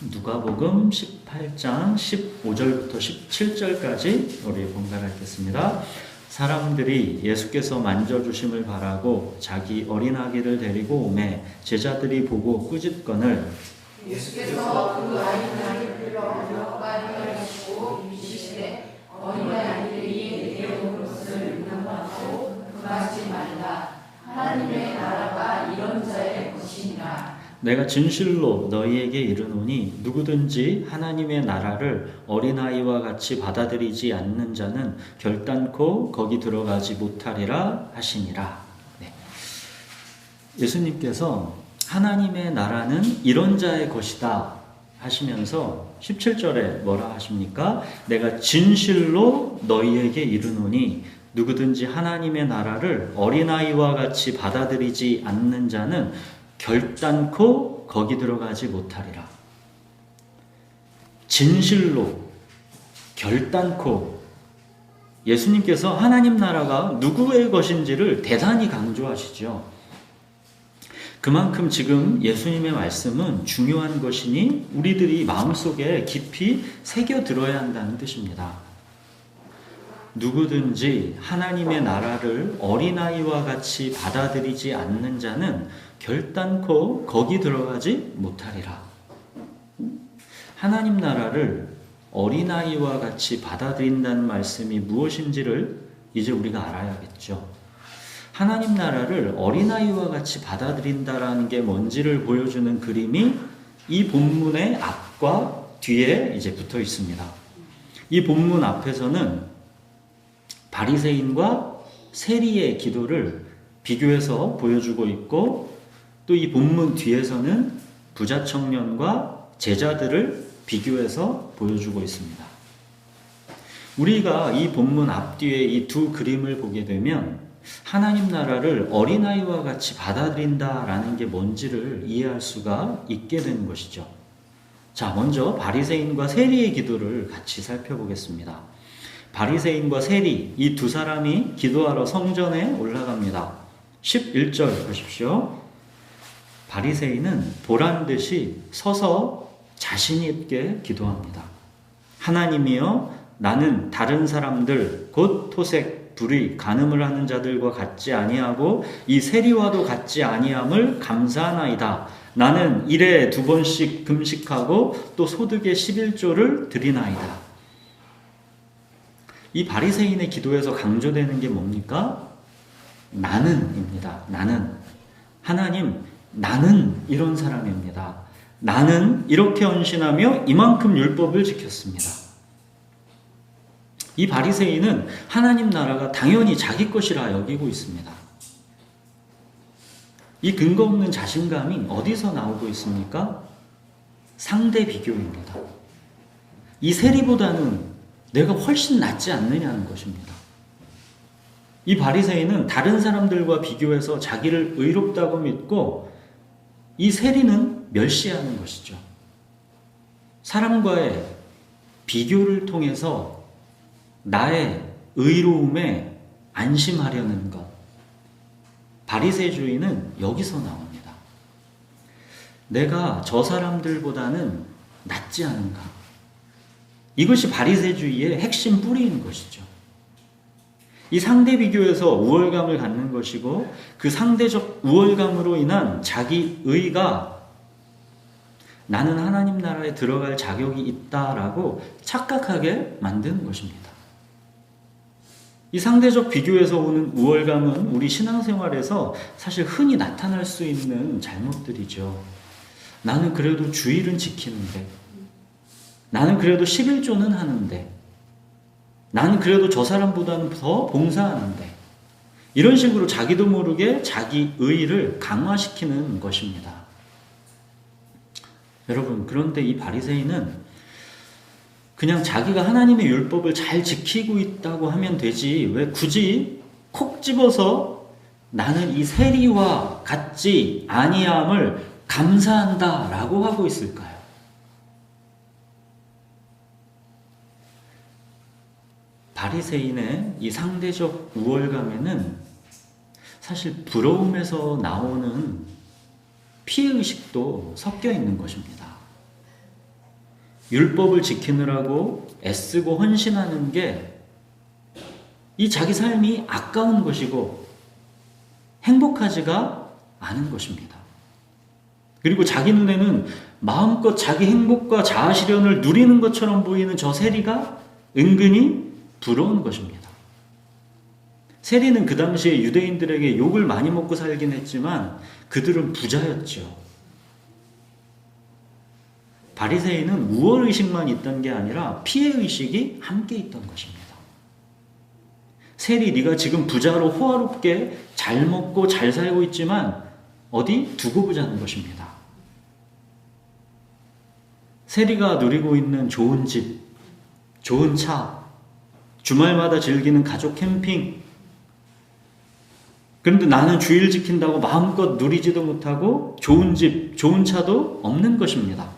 누가복음 18장 15절부터 17절까지 우리 봉독하겠습니다. 사람들이 예수께서 만져주심을 바라고 자기 어린아기를 데리고 오매 제자들이 보고 꾸짖거늘 예수께서 그 어린아이를 불러 몇 가지를 하시고 이르시되 어린아이들이 내 옷을 위험하고 금하지 말라. 하나님의 나라가 이런 자의 것이니라. 내가 진실로 너희에게 이르노니 누구든지 하나님의 나라를 어린아이와 같이 받아들이지 않는 자는 결단코 거기 들어가지 못하리라 하시니라. 네. 예수님께서 하나님의 나라는 이런 자의 것이다 하시면서 17절에 뭐라 하십니까? 내가 진실로 너희에게 이르노니 누구든지 하나님의 나라를 어린아이와 같이 받아들이지 않는 자는 결단코 거기 들어가지 못하리라. 진실로, 결단코. 예수님께서 하나님 나라가 누구의 것인지를 대단히 강조하시죠. 그만큼 지금 예수님의 말씀은 중요한 것이니 우리들이 마음속에 깊이 새겨들어야 한다는 뜻입니다. 누구든지 하나님의 나라를 어린아이와 같이 받아들이지 않는 자는 결단코 거기 들어가지 못하리라. 하나님 나라를 어린아이와 같이 받아들인다는 말씀이 무엇인지를 이제 우리가 알아야겠죠. 하나님 나라를 어린아이와 같이 받아들인다라는 게 뭔지를 보여주는 그림이 이 본문의 앞과 뒤에 이제 붙어 있습니다. 이 본문 앞에서는 바리새인과 세리의 기도를 비교해서 보여주고 있고 또 이 본문 뒤에서는 부자 청년과 제자들을 비교해서 보여주고 있습니다. 우리가 이 본문 앞뒤에 이 두 그림을 보게 되면 하나님 나라를 어린아이와 같이 받아들인다라는 게 뭔지를 이해할 수가 있게 되는 것이죠. 자, 먼저 바리새인과 세리의 기도를 같이 살펴보겠습니다. 바리새인과 세리, 이 두 사람이 기도하러 성전에 올라갑니다. 11절 보십시오. 바리새인은 보란듯이 서서 자신 있게 기도합니다. 하나님이여, 나는 다른 사람들 곧 토색, 불의, 간음을 하는 자들과 같지 아니하고 이 세리와도 같지 아니함을 감사하나이다. 나는 일에 2번씩 금식하고 또 소득의 11조를 드리나이다. 이 바리새인의 기도에서 강조되는 게 뭡니까? 나는입니다. 나는. 하나님, 나는 이런 사람입니다. 나는 이렇게 헌신하며 이만큼 율법을 지켰습니다. 이 바리새인은 하나님 나라가 당연히 자기 것이라 여기고 있습니다. 이 근거 없는 자신감이 어디서 나오고 있습니까? 상대 비교입니다. 이 세리보다는 내가 훨씬 낫지 않느냐는 것입니다. 이 바리새인은 다른 사람들과 비교해서 자기를 의롭다고 믿고 이 세리는 멸시하는 것이죠. 사람과의 비교를 통해서 나의 의로움에 안심하려는 것. 바리새주의는 여기서 나옵니다. 내가 저 사람들보다는 낫지 않은가. 이것이 바리새주의의 핵심 뿌리인 것이죠. 이 상대 비교에서 우월감을 갖는 것이고 그 상대적 우월감으로 인한 자기 의가 나는 하나님 나라에 들어갈 자격이 있다라고 착각하게 만드는 것입니다. 이 상대적 비교에서 오는 우월감은 우리 신앙생활에서 사실 흔히 나타날 수 있는 잘못들이죠. 나는 그래도 주일은 지키는데, 나는 그래도 11조는 하는데, 나는 그래도 저 사람보다는 더 봉사하는데, 이런 식으로 자기도 모르게 자기 의의를 강화시키는 것입니다. 여러분, 그런데 이 바리새인은 그냥 자기가 하나님의 율법을 잘 지키고 있다고 하면 되지 왜 굳이 콕 집어서 나는 이 세리와 같지 아니함을 감사한다라고 하고 있을까요? 바리새인의 이 상대적 우월감에는 사실 부러움에서 나오는 피해의식도 섞여 있는 것입니다. 율법을 지키느라고 애쓰고 헌신하는 게 이 자기 삶이 아까운 것이고 행복하지가 않은 것입니다. 그리고 자기 눈에는 마음껏 자기 행복과 자아 실현을 누리는 것처럼 보이는 저 세리가 은근히 부러운 것입니다. 세리는 그 당시에 유대인들에게 욕을 많이 먹고 살긴 했지만 그들은 부자였죠. 바리새인은 우월의식만 있던 게 아니라 피해의식이 함께 있던 것입니다. 세리, 네가 지금 부자로 호화롭게 잘 먹고 잘 살고 있지만 어디 두고 보자는 것입니다. 세리가 누리고 있는 좋은 집, 좋은 차, 주말마다 즐기는 가족 캠핑. 그런데 나는 주일 지킨다고 마음껏 누리지도 못하고 좋은 집, 좋은 차도 없는 것입니다.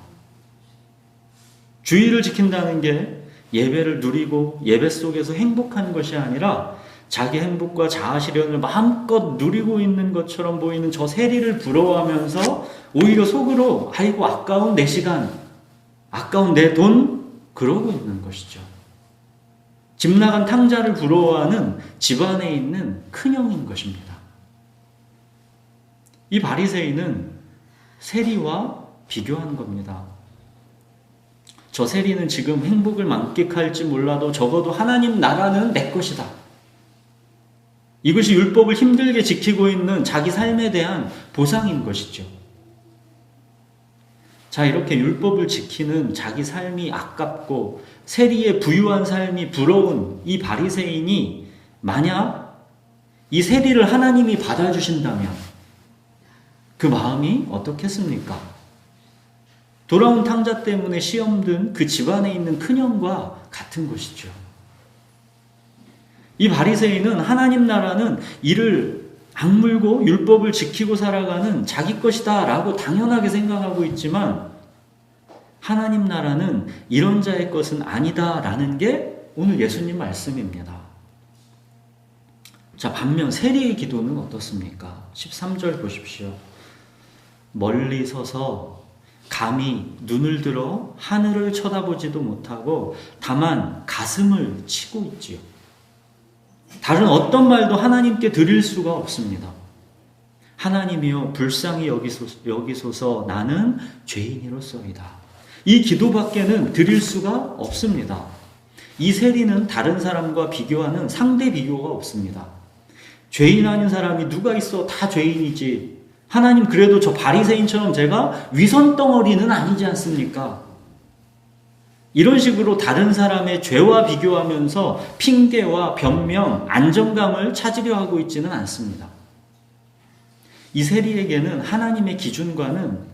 주일을 지킨다는 게 예배를 누리고 예배 속에서 행복한 것이 아니라 자기 행복과 자아 실현을 마음껏 누리고 있는 것처럼 보이는 저 세리를 부러워하면서 오히려 속으로 아이고 아까운 내 시간, 아까운 내 돈 그러고 있는 것이죠. 집 나간 탕자를 부러워하는 집안에 있는 큰형인 것입니다. 이 바리새인은 세리와 비교한 겁니다. 저 세리는 지금 행복을 만끽할지 몰라도 적어도 하나님 나라는 내 것이다. 이것이 율법을 힘들게 지키고 있는 자기 삶에 대한 보상인 것이죠. 자, 이렇게 율법을 지키는 자기 삶이 아깝고 세리의 부유한 삶이 부러운 이 바리새인이 만약 이 세리를 하나님이 받아주신다면 그 마음이 어떻겠습니까? 돌아온 탕자 때문에 시험 든 그 집안에 있는 큰형과 같은 것이죠. 이 바리새인은 하나님 나라는 이를 악물고 율법을 지키고 살아가는 자기 것이다 라고 당연하게 생각하고 있지만 하나님 나라는 이런 자의 것은 아니다 라는 게 오늘 예수님 말씀입니다. 자, 반면 세리의 기도는 어떻습니까? 13절 보십시오. 멀리 서서 감히 눈을 들어 하늘을 쳐다보지도 못하고 다만 가슴을 치고 있지요. 다른 어떤 말도 하나님께 드릴 수가 없습니다. 하나님이여 불쌍히 여기소서 나는 죄인이로소이다. 이 기도밖에는 드릴 수가 없습니다. 이 세리는 다른 사람과 비교하는 상대 비교가 없습니다. 죄인 아닌 사람이 누가 있어? 다 죄인이지. 하나님 그래도 저 바리새인처럼 제가 위선 덩어리는 아니지 않습니까? 이런 식으로 다른 사람의 죄와 비교하면서 핑계와 변명, 안정감을 찾으려 하고 있지는 않습니다. 이 세리에게는 하나님의 기준과는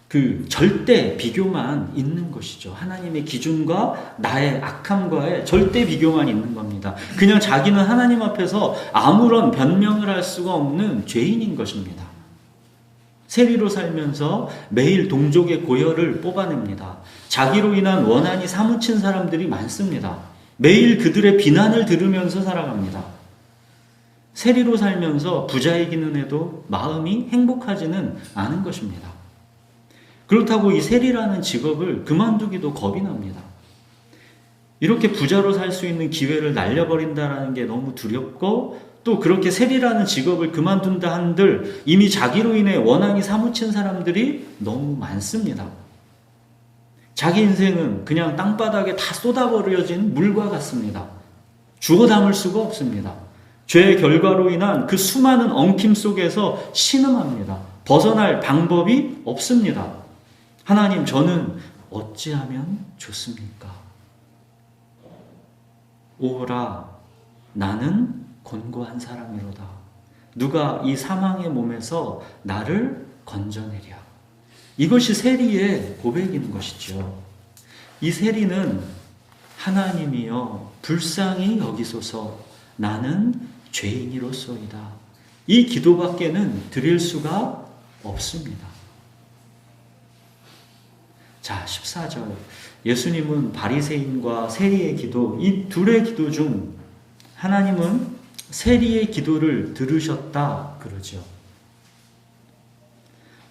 그 절대 비교만 있는 것이죠. 하나님의 기준과 나의 악함과의 절대 비교만 있는 겁니다. 그냥 자기는 하나님 앞에서 아무런 변명을 할 수가 없는 죄인인 것입니다. 세리로 살면서 매일 동족의 고열을 뽑아냅니다. 자기로 인한 원한이 사무친 사람들이 많습니다. 매일 그들의 비난을 들으면서 살아갑니다. 세리로 살면서 부자이기는 해도 마음이 행복하지는 않은 것입니다. 그렇다고 이 세리라는 직업을 그만두기도 겁이 납니다. 이렇게 부자로 살 수 있는 기회를 날려버린다는 게 너무 두렵고 또 그렇게 세리라는 직업을 그만둔다 한들 이미 자기로 인해 원한이 사무친 사람들이 너무 많습니다. 자기 인생은 그냥 땅바닥에 다 쏟아버려진 물과 같습니다. 주워 담을 수가 없습니다. 죄의 결과로 인한 그 수많은 엉킴 속에서 신음합니다. 벗어날 방법이 없습니다. 하나님, 저는 어찌하면 좋습니까? 오라, 나는 곤고한 사람이로다. 누가 이 사망의 몸에서 나를 건져내랴. 이것이 세리의 고백인 것이죠. 이 세리는 하나님이여 불쌍히 여기소서 나는 죄인이로소이다. 이 기도밖에는 드릴 수가 없습니다. 자, 14절. 예수님은 바리새인과 세리의 기도, 이 둘의 기도 중 하나님은 세리의 기도를 들으셨다 그러죠.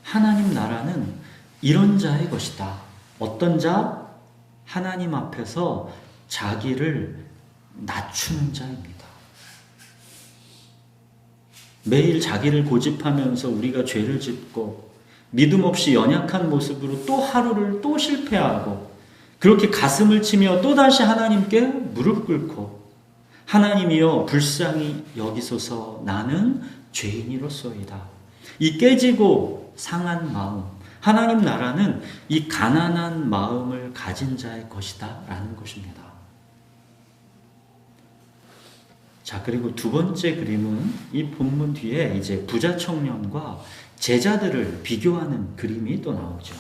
하나님 나라는 이런 자의 것이다. 어떤 자? 하나님 앞에서 자기를 낮추는 자입니다. 매일 자기를 고집하면서 우리가 죄를 짓고 믿음 없이 연약한 모습으로 또 하루를 또 실패하고 그렇게 가슴을 치며 또다시 하나님께 무릎 꿇고 하나님이여 불쌍히 여기소서 나는 죄인이로소이다. 이 깨지고 상한 마음, 하나님 나라는 이 가난한 마음을 가진 자의 것이다 라는 것입니다. 자, 그리고 두 번째 그림은 이 본문 뒤에 이제 부자 청년과 제자들을 비교하는 그림이 또 나오죠.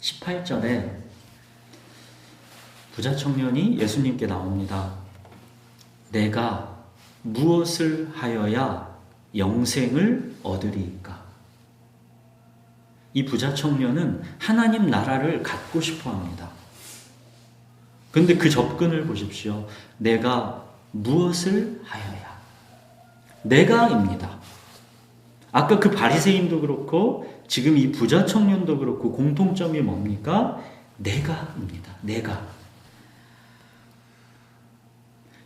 18절에 부자 청년이 예수님께 나옵니다. 내가 무엇을 하여야 영생을 얻으리이까? 이 부자 청년은 하나님 나라를 갖고 싶어 합니다. 그런데 그 접근을 보십시오. 내가 무엇을 하여야? 내가입니다. 아까 그 바리새인도 그렇고 지금 이 부자 청년도 그렇고 공통점이 뭡니까? 내가입니다. 내가.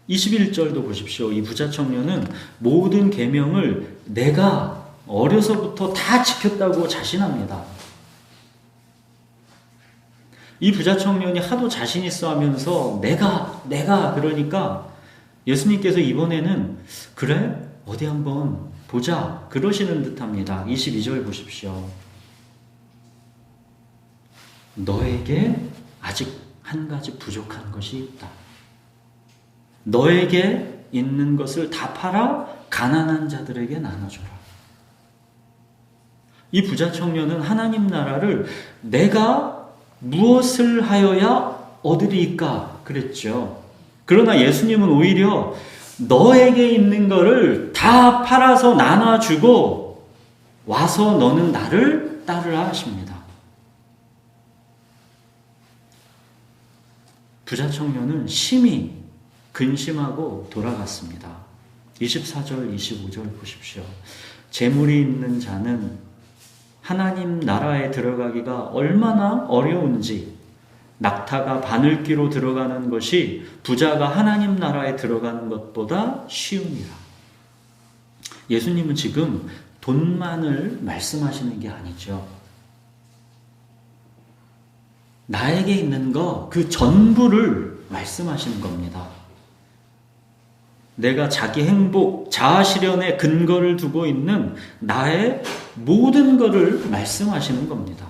21절도 보십시오. 이 부자 청년은 모든 계명을 내가 어려서부터 다 지켰다고 자신합니다. 이 부자 청년이 하도 자신 있어 하면서 내가 그러니까 예수님께서 이번에는 그래? 어디 한번 보자 그러시는 듯합니다. 22절 보십시오. 너에게 아직 한 가지 부족한 것이 있다. 너에게 있는 것을 다 팔아 가난한 자들에게 나눠줘라. 이 부자 청년은 하나님 나라를 내가 무엇을 하여야 얻으리이까 그랬죠. 그러나 예수님은 오히려 너에게 있는 것을 다 팔아서 나눠주고 와서 너는 나를 따르라 하십니다. 부자 청년은 심히 근심하고 돌아갔습니다. 24절, 25절 보십시오. 재물이 있는 자는 하나님 나라에 들어가기가 얼마나 어려운지 낙타가 바늘귀로 들어가는 것이 부자가 하나님 나라에 들어가는 것보다 쉬우니라. 예수님은 지금 돈만을 말씀하시는 게 아니죠. 나에게 있는 거 그 전부를 말씀하시는 겁니다. 내가 자기 행복, 자아실현의 근거를 두고 있는 나의 모든 것을 말씀하시는 겁니다.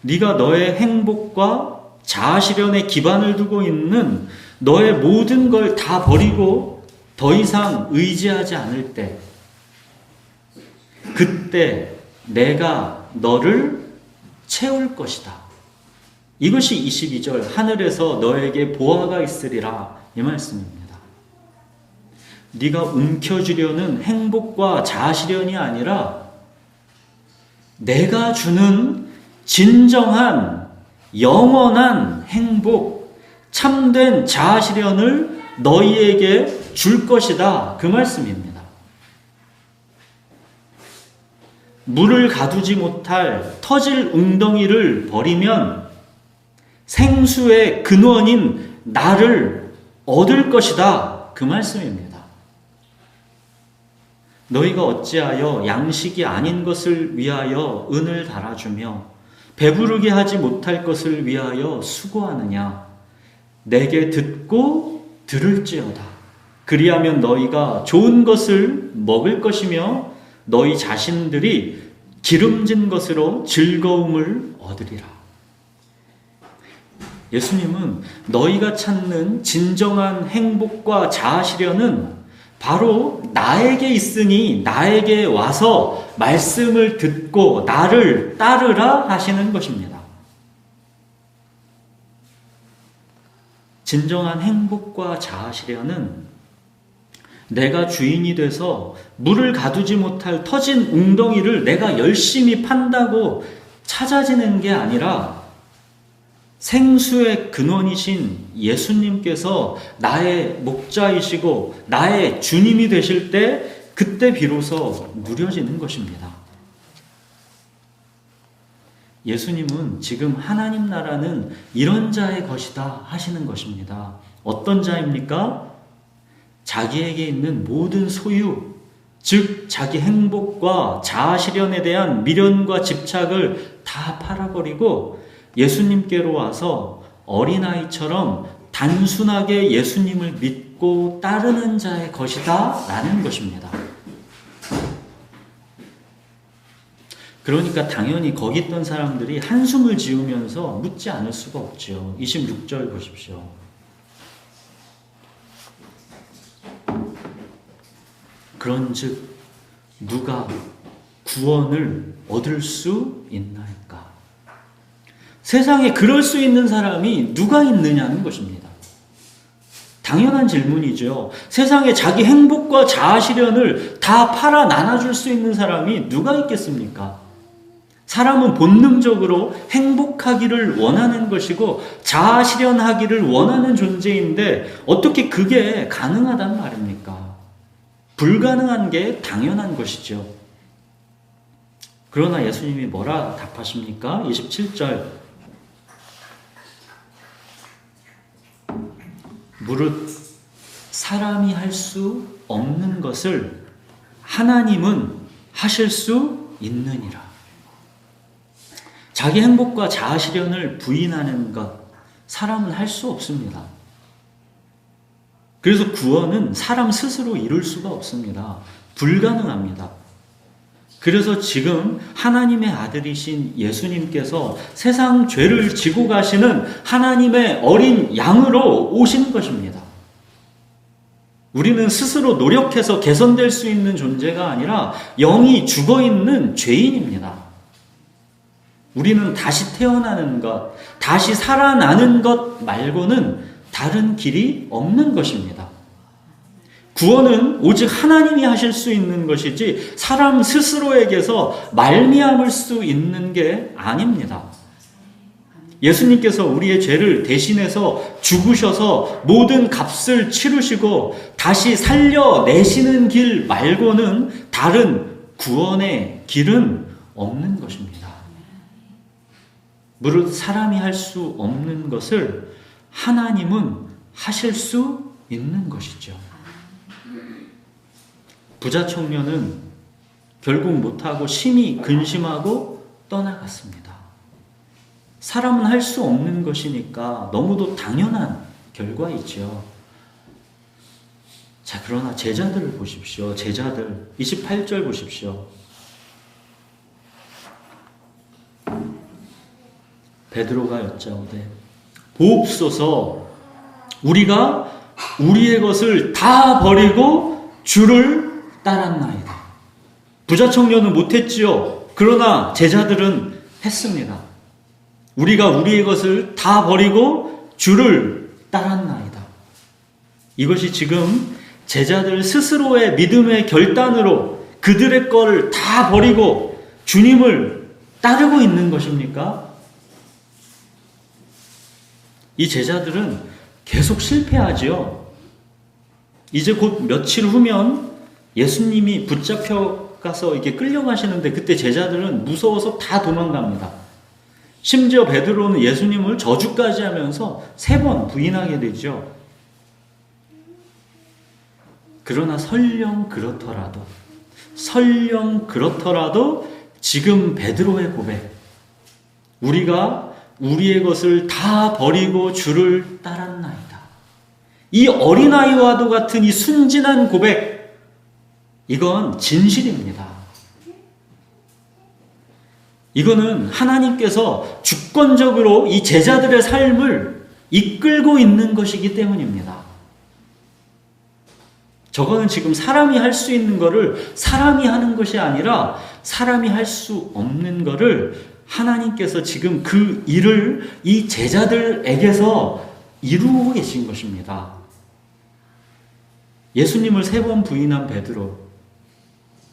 네가 너의 행복과 자아실현의 기반을 두고 있는 너의 모든 걸 다 버리고 더 이상 의지하지 않을 때, 그때 내가 너를 채울 것이다. 이것이 22절 하늘에서 너에게 보화가 있으리라 이 말씀입니다. 네가 움켜쥐려는 행복과 자아실현이 아니라 내가 주는 진정한 영원한 행복, 참된 자아실현을 너희에게 줄 것이다 그 말씀입니다. 물을 가두지 못할 터질 웅덩이를 버리면 생수의 근원인 나를 얻을 것이다 그 말씀입니다. 너희가 어찌하여 양식이 아닌 것을 위하여 은을 달아주며 배부르게 하지 못할 것을 위하여 수고하느냐. 내게 듣고 들을지어다. 그리하면 너희가 좋은 것을 먹을 것이며 너희 자신들이 기름진 것으로 즐거움을 얻으리라. 예수님은 너희가 찾는 진정한 행복과 자아실현은 바로 나에게 있으니 나에게 와서 말씀을 듣고 나를 따르라 하시는 것입니다. 진정한 행복과 자아실현은 내가 주인이 돼서 물을 가두지 못할 터진 웅덩이를 내가 열심히 판다고 찾아지는 게 아니라 생수의 근원이신 예수님께서 나의 목자이시고 나의 주님이 되실 때 그때 비로소 누려지는 것입니다. 예수님은 지금 하나님 나라는 이런 자의 것이다 하시는 것입니다. 어떤 자입니까? 자기에게 있는 모든 소유, 즉 자기 행복과 자아 실현에 대한 미련과 집착을 다 팔아버리고 예수님께로 와서 어린아이처럼 단순하게 예수님을 믿고 따르는 자의 것이다 라는 것입니다. 그러니까 당연히 거기 있던 사람들이 한숨을 지으면서 묻지 않을 수가 없죠. 26절 보십시오. 그런즉 누가 구원을 얻을 수 있나이까? 세상에 그럴 수 있는 사람이 누가 있느냐는 것입니다. 당연한 질문이죠. 세상에 자기 행복과 자아 실현을 다 팔아 나눠줄 수 있는 사람이 누가 있겠습니까? 사람은 본능적으로 행복하기를 원하는 것이고 자아 실현하기를 원하는 존재인데 어떻게 그게 가능하단 말입니까? 불가능한 게 당연한 것이죠. 그러나 예수님이 뭐라 답하십니까? 27절. 무릇 사람이 할 수 없는 것을 하나님은 하실 수 있느니라. 자기 행복과 자아 실현을 부인하는 것, 사람은 할 수 없습니다. 그래서 구원은 사람 스스로 이룰 수가 없습니다. 불가능합니다. 그래서 지금 하나님의 아들이신 예수님께서 세상 죄를 지고 가시는 하나님의 어린 양으로 오신 것입니다. 우리는 스스로 노력해서 개선될 수 있는 존재가 아니라 영이 죽어있는 죄인입니다. 우리는 다시 태어나는 것, 다시 살아나는 것 말고는 다른 길이 없는 것입니다. 구원은 오직 하나님이 하실 수 있는 것이지 사람 스스로에게서 말미암을 수 있는 게 아닙니다. 예수님께서 우리의 죄를 대신해서 죽으셔서 모든 값을 치르시고 다시 살려내시는 길 말고는 다른 구원의 길은 없는 것입니다. 무릇 사람이 할 수 없는 것을 하나님은 하실 수 있는 것이죠. 부자 청년은 결국 못하고 심히 근심하고 떠나갔습니다. 사람은 할 수 없는 것이니까 너무도 당연한 결과이죠. 자, 그러나 제자들을 보십시오. 제자들 28절 보십시오. 베드로가 여짜오되 보옵소서 우리가 우리의 것을 다 버리고 주를 따랐나이다. 부자 청년은 못했지요. 그러나 제자들은 했습니다. 우리가 우리의 것을 다 버리고 주를 따랐나이다. 이것이 지금 제자들 스스로의 믿음의 결단으로 그들의 것을 다 버리고 주님을 따르고 있는 것입니까? 이 제자들은 계속 실패하지요. 이제 곧 며칠 후면 예수님이 붙잡혀 가서 이렇게 끌려가시는데 그때 제자들은 무서워서 다 도망갑니다. 심지어 베드로는 예수님을 저주까지 하면서 3번 부인하게 되죠. 그러나 설령 그렇더라도 지금 베드로의 고백, 우리가 우리의 것을 다 버리고 주를 따랐나이다. 이 어린아이와도 같은 이 순진한 고백, 이건 진실입니다. 이거는 하나님께서 주권적으로 이 제자들의 삶을 이끌고 있는 것이기 때문입니다. 저거는 지금 사람이 할 수 있는 거를 사람이 하는 것이 아니라 사람이 할 수 없는 거를 하나님께서 지금 그 일을 이 제자들에게서 이루고 계신 것입니다. 예수님을 3번 부인한 베드로,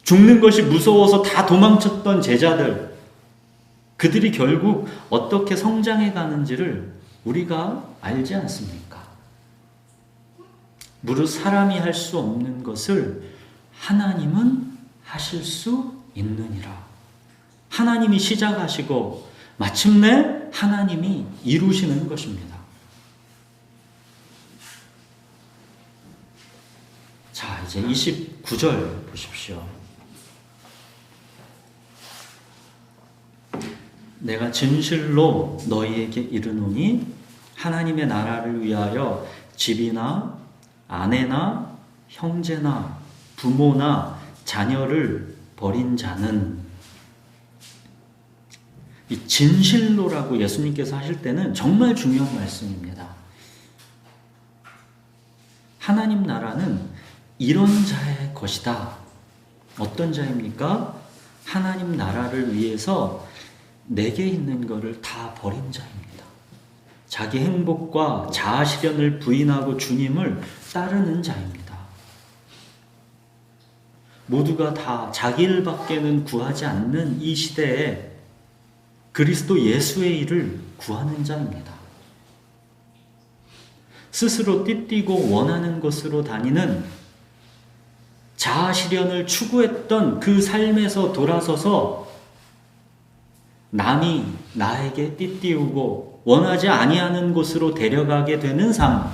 죽는 것이 무서워서 다 도망쳤던 제자들, 그들이 결국 어떻게 성장해 가는지를 우리가 알지 않습니까? 무릇 사람이 할 수 없는 것을 하나님은 하실 수 있느니라. 하나님이 시작하시고 마침내 하나님이 이루시는 것입니다. 자, 이제 29절 보십시오. 내가 진실로 너희에게 이르노니 하나님의 나라를 위하여 집이나 아내나 형제나 부모나 자녀를 버린 자는, 이 진실로라고 예수님께서 하실 때는 정말 중요한 말씀입니다. 하나님 나라는 이런 자의 것이다. 어떤 자입니까? 하나님 나라를 위해서 내게 있는 것을 다 버린 자입니다. 자기 행복과 자아 실현을 부인하고 주님을 따르는 자입니다. 모두가 다 자기 일밖에는 구하지 않는 이 시대에 그리스도 예수의 일을 구하는 자입니다. 스스로 띠띠고 원하는 곳으로 다니는 자아 실현을 추구했던 그 삶에서 돌아서서 남이 나에게 띠띠우고 원하지 아니하는 곳으로 데려가게 되는 삶,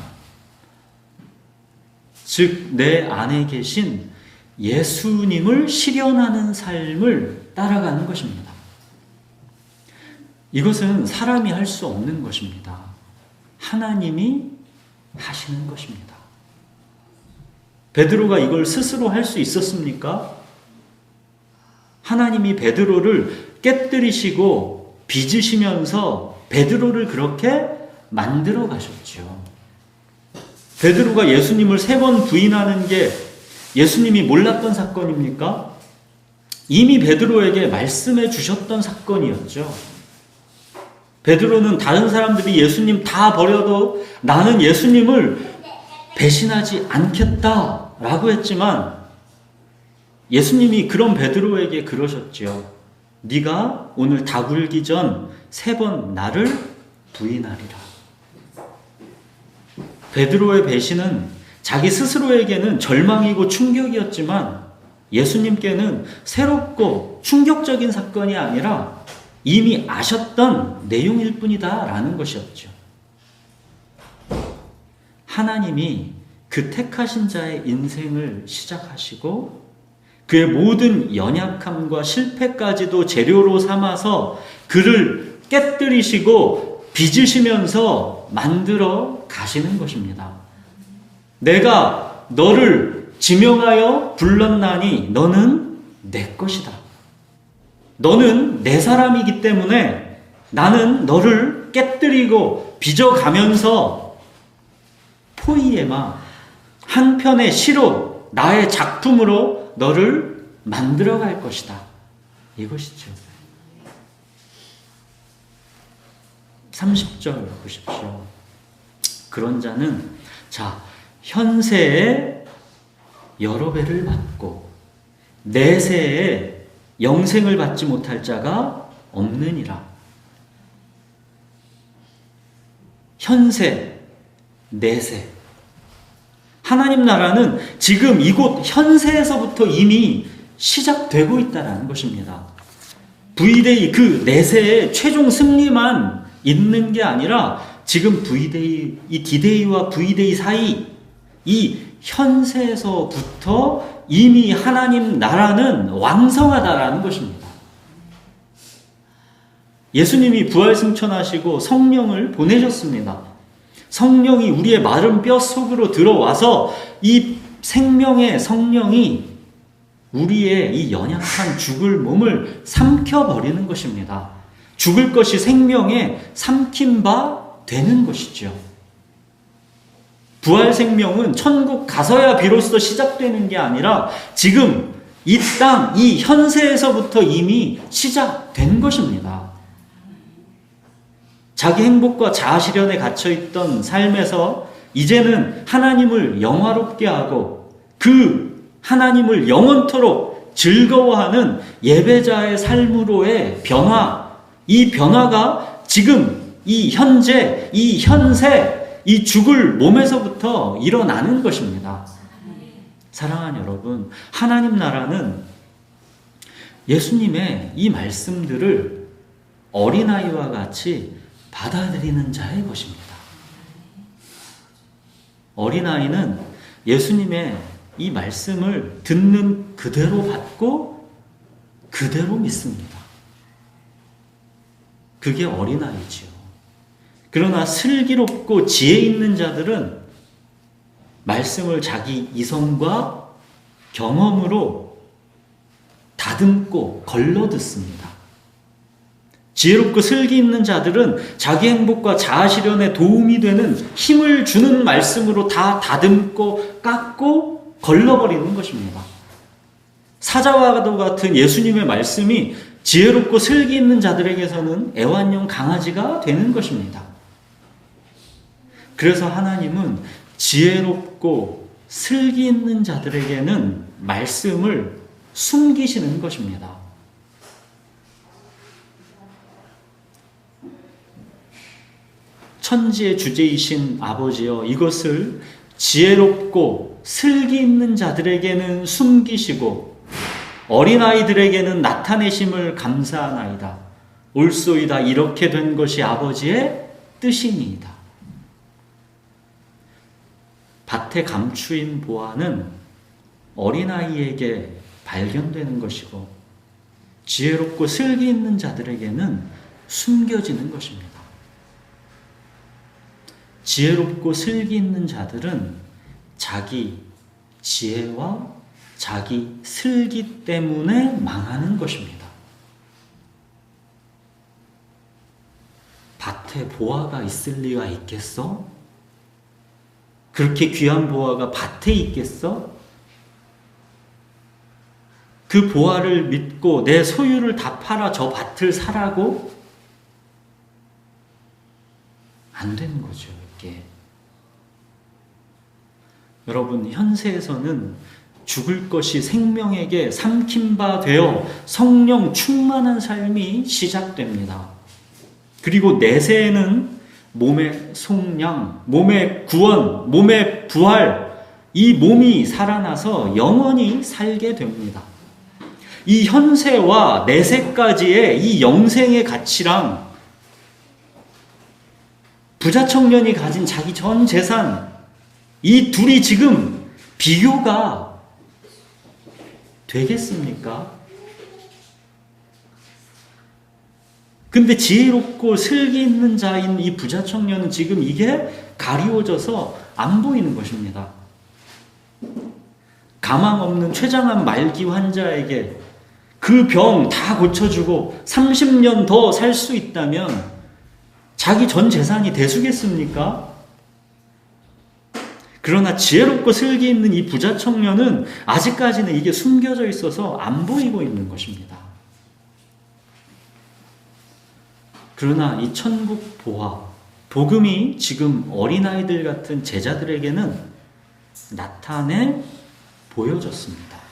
즉 내 안에 계신 예수님을 실현하는 삶을 따라가는 것입니다. 이것은 사람이 할 수 없는 것입니다. 하나님이 하시는 것입니다. 베드로가 이걸 스스로 할 수 있었습니까? 하나님이 베드로를 깨뜨리시고 빚으시면서 베드로를 그렇게 만들어 가셨죠. 베드로가 예수님을 3번 부인하는 게 예수님이 몰랐던 사건입니까? 이미 베드로에게 말씀해 주셨던 사건이었죠. 베드로는 다른 사람들이 예수님 다 버려도 나는 예수님을 배신하지 않겠다라고 했지만 예수님이 그런 베드로에게 그러셨죠. 네가 오늘 다 굴기 전 3번 나를 부인하리라. 베드로의 배신은 자기 스스로에게는 절망이고 충격이었지만 예수님께는 새롭고 충격적인 사건이 아니라 이미 아셨던 내용일 뿐이다 라는 것이었죠. 하나님이 그 택하신 자의 인생을 시작하시고 그의 모든 연약함과 실패까지도 재료로 삼아서 그를 깨뜨리시고 빚으시면서 만들어 가시는 것입니다. 내가 너를 지명하여 불렀나니 너는 내 것이다. 너는 내 사람이기 때문에 나는 너를 깨뜨리고 빚어가면서 포이에마, 한 편의 시로 나의 작품으로 너를 만들어갈 것이다. 이것이죠. 30절 보십시오. 그런 자는 현세에 여러 배를 받고 내세에 영생을 받지 못할 자가 없느니라. 현세, 내세. 하나님 나라는 지금 이곳 현세에서부터 이미 시작되고 있다는 것입니다. V-Day 그 내세의 최종 승리만 있는 게 아니라 지금 V-Day, 이 D-Day와 V-Day 사이 이 현세에서부터 이미 하나님 나라는 왕성하다라는 것입니다. 예수님이 부활승천하시고 성령을 보내셨습니다. 성령이 우리의 마른 뼈 속으로 들어와서 이 생명의 성령이 우리의 이 연약한 죽을 몸을 삼켜버리는 것입니다. 죽을 것이 생명에 삼킨 바 되는 것이죠. 부활 생명은 천국 가서야 비로소 시작되는 게 아니라 지금 이 땅, 이 현세에서부터 이미 시작된 것입니다. 자기 행복과 자아 실현에 갇혀있던 삶에서 이제는 하나님을 영화롭게 하고 그 하나님을 영원토록 즐거워하는 예배자의 삶으로의 변화, 이 변화가 지금 이 현재, 이 현세, 이 죽을 몸에서부터 일어나는 것입니다. 사랑하는 여러분, 하나님 나라는 예수님의 이 말씀들을 어린아이와 같이 받아들이는 자의 것입니다. 어린아이는 예수님의 이 말씀을 듣는 그대로 받고 그대로 믿습니다. 그게 어린아이지요. 그러나 슬기롭고 지혜 있는 자들은 말씀을 자기 이성과 경험으로 다듬고 걸러 듣습니다. 지혜롭고 슬기 있는 자들은 자기 행복과 자아 실현에 도움이 되는 힘을 주는 말씀으로 다 다듬고 깎고 걸러버리는 것입니다. 사자와도 같은 예수님의 말씀이 지혜롭고 슬기 있는 자들에게서는 애완용 강아지가 되는 것입니다. 그래서 하나님은 지혜롭고 슬기 있는 자들에게는 말씀을 숨기시는 것입니다. 천지의 주제이신 아버지여, 이것을 지혜롭고 슬기 있는 자들에게는 숨기시고 어린아이들에게는 나타내심을 감사하나이다. 옳소이다. 이렇게 된 것이 아버지의 뜻이니이다. 밭에 감추인 보화는 어린아이에게 발견되는 것이고 지혜롭고 슬기 있는 자들에게는 숨겨지는 것입니다. 지혜롭고 슬기 있는 자들은 자기 지혜와 자기 슬기 때문에 망하는 것입니다. 밭에 보화가 있을 리가 있겠어? 그렇게 귀한 보화가 밭에 있겠어? 그 보화를 믿고 내 소유를 다 팔아 저 밭을 사라고? 안 되는 거죠, 이게. 여러분, 현세에서는 죽을 것이 생명에게 삼킨 바 되어 성령 충만한 삶이 시작됩니다. 그리고 내세에는 몸의 속량, 몸의 구원, 몸의 부활, 이 몸이 살아나서 영원히 살게 됩니다. 이 현세와 내세까지의 이 영생의 가치랑 부자 청년이 가진 자기 전 재산, 이 둘이 지금 비교가 되겠습니까? 근데 지혜롭고 슬기 있는 자인 이 부자 청년은 지금 이게 가리워져서 안 보이는 것입니다. 가망 없는 췌장암 말기 환자에게 그 병 다 고쳐주고 30년 더 살 수 있다면 자기 전 재산이 대수겠습니까? 그러나 지혜롭고 슬기 있는 이 부자 청년은 아직까지는 이게 숨겨져 있어서 안 보이고 있는 것입니다. 그러나 이 천국 보화, 복음이 지금 어린아이들 같은 제자들에게는 나타내 보여졌습니다.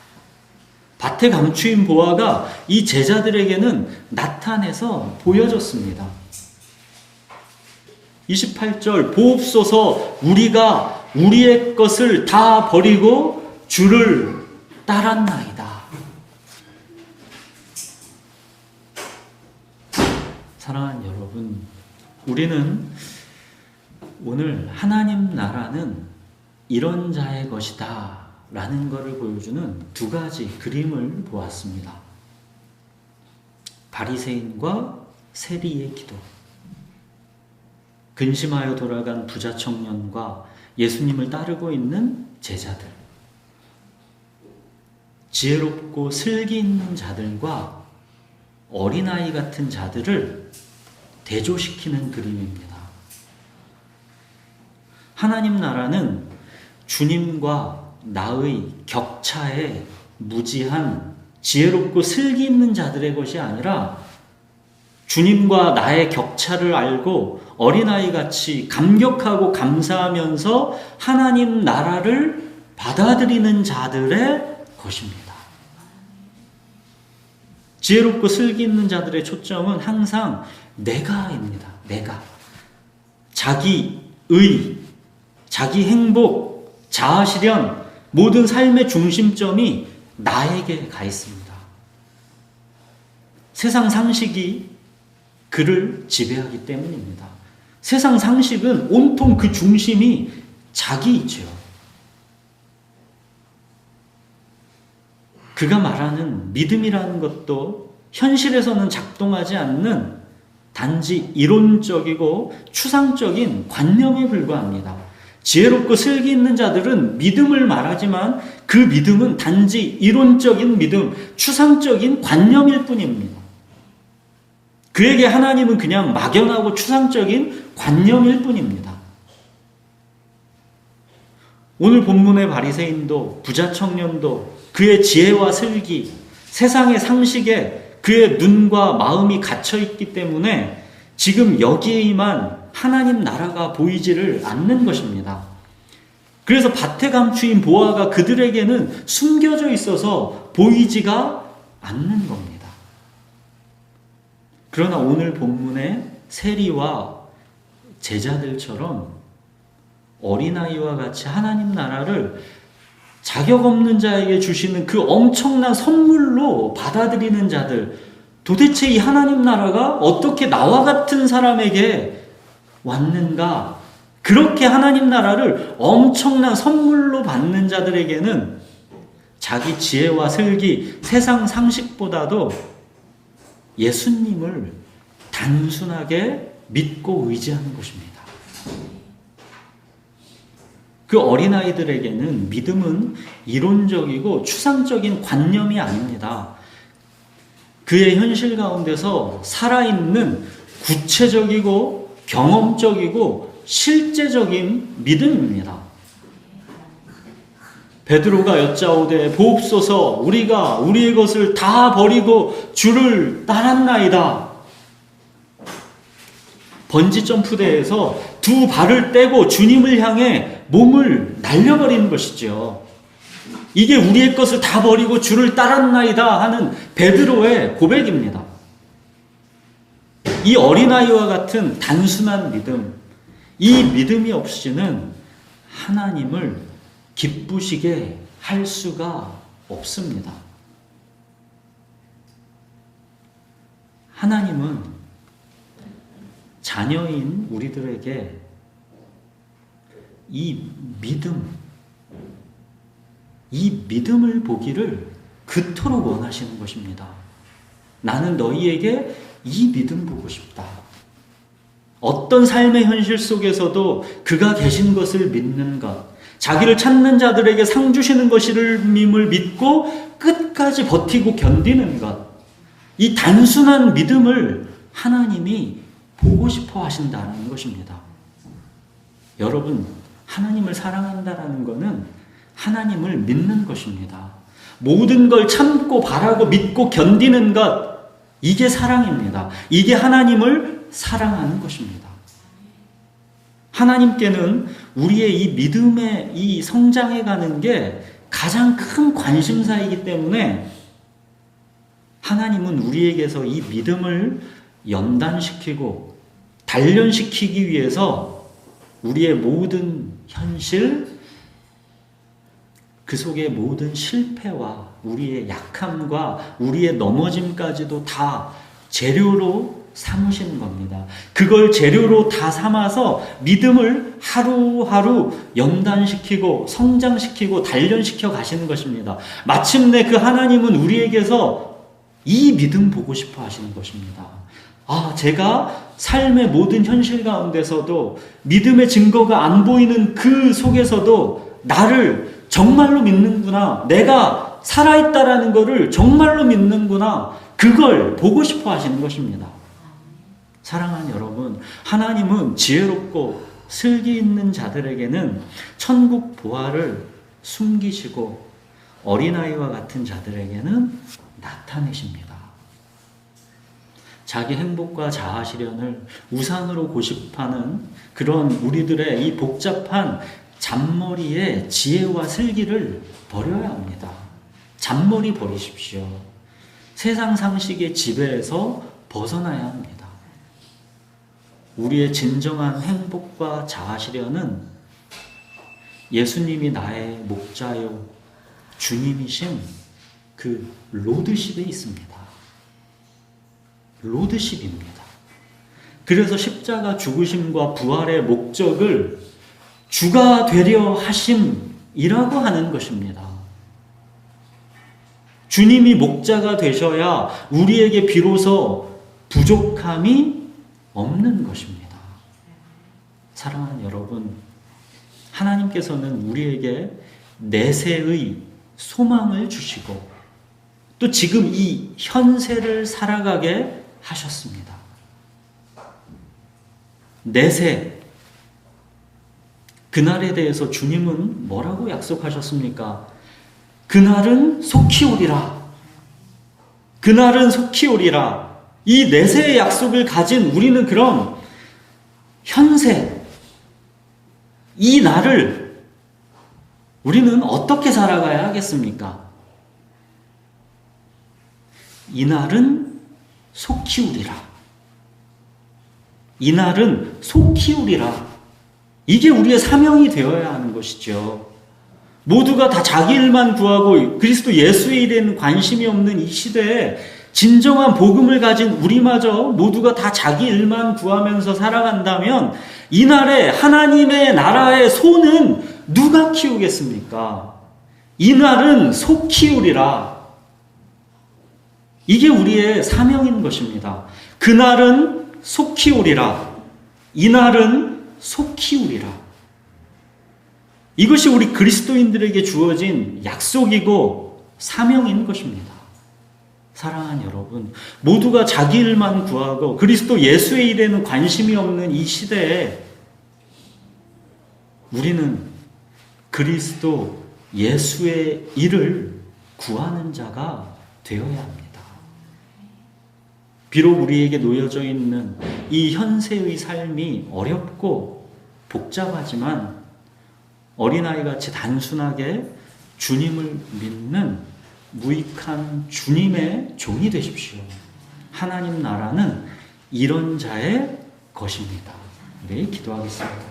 밭에 감추인 보화가 이 제자들에게는 나타내서 보여졌습니다. 28절, 보옵소서 우리가 우리의 것을 다 버리고 주를 따랐나이다. 사랑하는 여러분, 우리는 오늘 하나님 나라는 이런 자의 것이다 라는 것을 보여주는 두 가지 그림을 보았습니다. 바리새인과 세리의 기도, 근심하여 돌아간 부자 청년과 예수님을 따르고 있는 제자들, 지혜롭고 슬기 있는 자들과 어린아이 같은 자들을 대조시키는 그림입니다. 하나님 나라는 주님과 나의 격차에 무지한 지혜롭고 슬기 있는 자들의 것이 아니라 주님과 나의 격차를 알고 어린아이같이 감격하고 감사하면서 하나님 나라를 받아들이는 자들의 것입니다. 지혜롭고 슬기 있는 자들의 초점은 항상 내가입니다. 내가. 자기의, 자기 행복, 자아 실현, 모든 삶의 중심점이 나에게 가 있습니다. 세상 상식이 그를 지배하기 때문입니다. 세상 상식은 온통 그 중심이 자기이지요. 그가 말하는 믿음이라는 것도 현실에서는 작동하지 않는 단지 이론적이고 추상적인 관념에 불과합니다. 지혜롭고 슬기 있는 자들은 믿음을 말하지만 그 믿음은 단지 이론적인 믿음, 추상적인 관념일 뿐입니다. 그에게 하나님은 그냥 막연하고 추상적인 관념일 뿐입니다. 오늘 본문의 바리새인도 부자 청년도 그의 지혜와 슬기, 세상의 상식에 그의 눈과 마음이 갇혀있기 때문에 지금 여기에만 하나님 나라가 보이지를 않는 것입니다. 그래서 밭에 감추인 보화가 그들에게는 숨겨져 있어서 보이지가 않는 겁니다. 그러나 오늘 본문의 세리와 제자들처럼 어린아이와 같이 하나님 나라를 자격 없는 자에게 주시는 그 엄청난 선물로 받아들이는 자들, 도대체 이 하나님 나라가 어떻게 나와 같은 사람에게 왔는가? 그렇게 하나님 나라를 엄청난 선물로 받는 자들에게는 자기 지혜와 슬기, 세상 상식보다도 예수님을 단순하게 믿고 의지하는 것입니다. 그 어린아이들에게는 믿음은 이론적이고 추상적인 관념이 아닙니다. 그의 현실 가운데서 살아있는 구체적이고 경험적이고 실제적인 믿음입니다. 베드로가 여짜오되 보옵소서 우리가 우리의 것을 다 버리고 주를 따랐나이다. 번지점프대에서 두 발을 떼고 주님을 향해 몸을 날려버리는 것이죠. 이게 우리의 것을 다 버리고 주를 따랐나이다 하는 베드로의 고백입니다. 이 어린아이와 같은 단순한 믿음, 이 믿음이 없이는 하나님을 기쁘시게 할 수가 없습니다. 하나님은 자녀인 우리들에게 이 믿음을 보기를 그토록 원하시는 것입니다. 나는 너희에게 이 믿음 보고 싶다. 어떤 삶의 현실 속에서도 그가 계신 것을 믿는 것, 자기를 찾는 자들에게 상 주시는 것임을 믿고 끝까지 버티고 견디는 것, 이 단순한 믿음을 하나님이 보고 싶어 하신다는 것입니다. 여러분, 하나님을 사랑한다라는 것은 하나님을 믿는 것입니다. 모든 걸 참고 바라고 믿고 견디는 것, 이게 사랑입니다. 이게 하나님을 사랑하는 것입니다. 하나님께는 우리의 이 믿음의 이 성장해 가는 게 가장 큰 관심사이기 때문에 하나님은 우리에게서 이 믿음을 연단시키고 단련시키기 위해서 우리의 모든 현실, 그 속의 모든 실패와 우리의 약함과 우리의 넘어짐까지도 다 재료로 삼으시는 겁니다. 그걸 재료로 다 삼아서 믿음을 하루하루 연단시키고 성장시키고 단련시켜 가시는 것입니다. 마침내 그 하나님은 우리에게서 이 믿음 보고 싶어 하시는 것입니다. 제가 삶의 모든 현실 가운데서도 믿음의 증거가 안 보이는 그 속에서도 나를 정말로 믿는구나. 내가 살아있다라는 것을 정말로 믿는구나. 그걸 보고 싶어 하시는 것입니다. 사랑하는 여러분, 하나님은 지혜롭고 슬기 있는 자들에게는 천국 보화를 숨기시고 어린아이와 같은 자들에게는 나타내십니다. 자기 행복과 자아 실현을 우상으로 고집하는 그런 우리들의 이 복잡한 잔머리의 지혜와 슬기를 버려야 합니다. 잔머리 버리십시오. 세상 상식의 지배에서 벗어나야 합니다. 우리의 진정한 행복과 자아 실현은 예수님이 나의 목자요 주님이신 그 로드십에 있습니다. 로드십입니다. 그래서 십자가 죽으심과 부활의 목적을 주가 되려 하심이라고 하는 것입니다. 주님이 목자가 되셔야 우리에게 비로소 부족함이 없는 것입니다. 사랑하는 여러분, 하나님께서는 우리에게 내세의 소망을 주시고 또 지금 이 현세를 살아가게 하셨습니다. 내세, 그날에 대해서 주님은 뭐라고 약속하셨습니까? 그날은 속히 오리라. 그날은 속히 오리라. 이 내세의 약속을 가진 우리는 그럼 현세, 이 날을 우리는 어떻게 살아가야 하겠습니까? 이 날은 속히 오리라. 이 날은 속히 오리라. 이게 우리의 사명이 되어야 하는 것이죠. 모두가 다 자기 일만 구하고 그리스도 예수의 일에는 관심이 없는 이 시대에 진정한 복음을 가진 우리마저 모두가 다 자기 일만 구하면서 살아간다면 이날에 하나님의 나라의 소는 누가 키우겠습니까? 이날은 소 키우리라. 이게 우리의 사명인 것입니다. 그날은 소 키우리라. 이날은 소 키우리라. 이것이 우리 그리스도인들에게 주어진 약속이고 사명인 것입니다. 사랑하는 여러분, 모두가 자기 일만 구하고 그리스도 예수의 일에는 관심이 없는 이 시대에 우리는 그리스도 예수의 일을 구하는 자가 되어야 합니다. 비록 우리에게 놓여져 있는 이 현세의 삶이 어렵고 복잡하지만 어린아이같이 단순하게 주님을 믿는 무익한 주님의 종이 되십시오. 하나님 나라는 이런 자의 것입니다. 네, 기도하겠습니다.